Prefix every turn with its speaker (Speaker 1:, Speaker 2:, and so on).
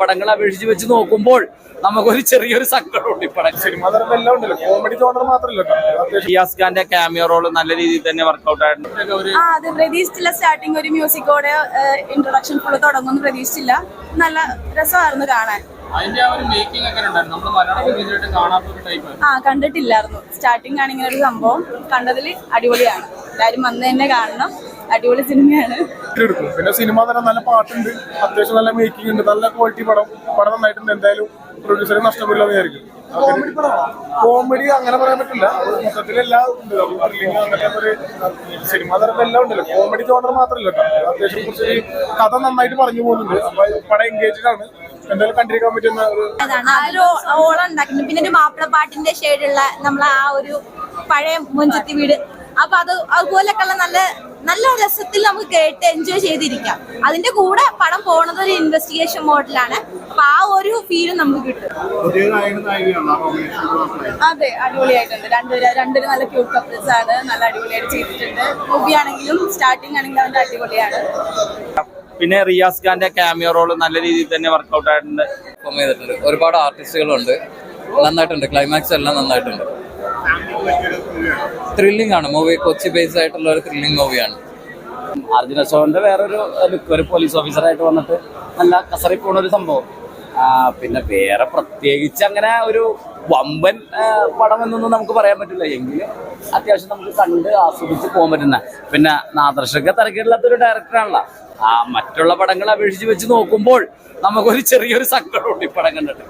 Speaker 1: പടങ്ങൾ അപേക്ഷിച്ച് വെച്ച് നോക്കുമ്പോൾ നമുക്കൊരു ചെറിയൊരു സങ്കടമുണ്ട്. ഈ പടം
Speaker 2: സിനിമ എല്ലാം ഉണ്ടല്ലോ, കോമഡി ജോണർ മാത്രമല്ല.
Speaker 1: റിയാസ് ഖാന്റെ ക്യാമിയോ റോള് നല്ല രീതിയിൽ തന്നെ വർക്ക്ഔട്ട് ആയിട്ടുണ്ട്.
Speaker 3: അത് പ്രതീക്ഷിച്ചില്ല. സ്റ്റാർട്ടിങ് ഒരു മ്യൂസിക്കോടെ ഇൻട്രൊഡക്ഷൻ ഫുള്ള് തുടങ്ങുമെന്ന് പ്രതീക്ഷിച്ചില്ല. നല്ല രസമായിരുന്നു കാണാൻ. കണ്ടിട്ടില്ലായിരുന്നു. സ്റ്റാർട്ടിങ് ആണ് ഇങ്ങനെ ഒരു സംഭവം. കണ്ടതിൽ അടിപൊളിയാണ്. എല്ലാരും വന്ന് തന്നെ കാണണം. അടിപൊളി സിനിമയാണ്.
Speaker 2: പിന്നെ സിനിമ തന്നെ നല്ല പാട്ടുണ്ട്, അത്യാവശ്യം നല്ല മേക്കിംഗ് ഉണ്ട്, നല്ല ക്വാളിറ്റി പടം നന്നായിട്ടുണ്ട്. എന്തായാലും പ്രൊഡ്യൂസറെ നഷ്ടപ്പെടില്ലെന്ന് വിചാരിക്കും. കോമഡി അങ്ങനെ പറയാൻ പറ്റില്ല, മൊത്തത്തിലെല്ലാം ഉണ്ട്. സിനിമ തരം എല്ലാം ഉണ്ടല്ലോ, കോമഡി ജോണർ മാത്രമല്ല. അത്യാവശ്യം കുറച്ച് കഥ നന്നായിട്ട് പറഞ്ഞു പോകുന്നുണ്ട്. അപ്പൊ പടം എൻഗേജ്ഡ് ആണ്. എന്തായാലും കണ്ടിരിക്കാൻ പറ്റുന്ന
Speaker 3: ഓളം ഉണ്ടാക്കുന്നു. പിന്നെ ഒരു മാപ്പിളപ്പാട്ടിന്റെ ഷെയ്ഡുള്ള നമ്മളെ ആ ഒരു പഴയ മുഞ്ചത്തി വീട്, അപ്പൊ അതുപോലൊക്കെയുള്ള നല്ല നല്ല രസത്തിൽ നമുക്ക് കേട്ട് എൻജോയ് ചെയ്തിരിക്കാം. അതിന്റെ കൂടെ പടം പോണത് ഒരു ഇൻവെസ്റ്റിഗേഷൻ മോഡലാണ്. അപ്പൊ ആ ഒരു ഫീലും നമുക്ക് കിട്ടും. അതെ, അടിപൊളിയായിട്ടുണ്ട്. രണ്ടുപേരും നല്ല ക്യൂട്ട് കപ്പിൾസ് ആണ്. നല്ല അടിപൊളിയായിട്ട് ചെയ്തിട്ടുണ്ട്. മൂവി ആണെങ്കിലും സ്റ്റാർട്ടിങ് ആണെങ്കിലും അതിന്റെ അടിപൊളിയാണ്.
Speaker 1: പിന്നെ റിയാസ് ഖാന്റെ ക്യാമിയോ റോള് നല്ല രീതിയിൽ തന്നെ വർക്ക്ഔട്ട് ആയിട്ടുണ്ട്.
Speaker 4: ഒരുപാട് ആർട്ടിസ്റ്റുകളുണ്ട്, നന്നായിട്ടുണ്ട്. ക്ലൈമാക്സ് എല്ലാം നന്നായിട്ടുണ്ട്. ത്രില്ലിംഗ് ആണ് മൂവി. കൊച്ചി ബേസ്ഡ് ആയിട്ടുള്ള ഒരു ത്രില്ലിംഗ് മൂവിയാണ്.
Speaker 1: അർജുന അശോകന്റെ വേറൊരു ലുക്ക്, ഒരു പോലീസ് ഓഫീസറായിട്ട് വന്നിട്ട് നല്ല കസറി പോണ ഒരു സംഭവം. പിന്നെ വേറെ പ്രത്യേകിച്ച് അങ്ങനെ ഒരു വമ്പൻ പടം എന്നൊന്നും നമുക്ക് പറയാൻ പറ്റില്ല. എങ്കിലും അത്യാവശ്യം നമുക്ക് കണ്ട് ആസ്വദിച്ച് പോകാൻ പറ്റുന്ന, പിന്നെ നാദർശക തരക്കേടില്ലാത്തൊരു ഡയറക്ടറാണല്ലോ. മറ്റുള്ള പടങ്ങൾ അപേക്ഷിച്ച് വെച്ച് നോക്കുമ്പോൾ നമുക്കൊരു ചെറിയൊരു സങ്കടമുണ്ട് ഈ പടം കണ്ടിട്ട്.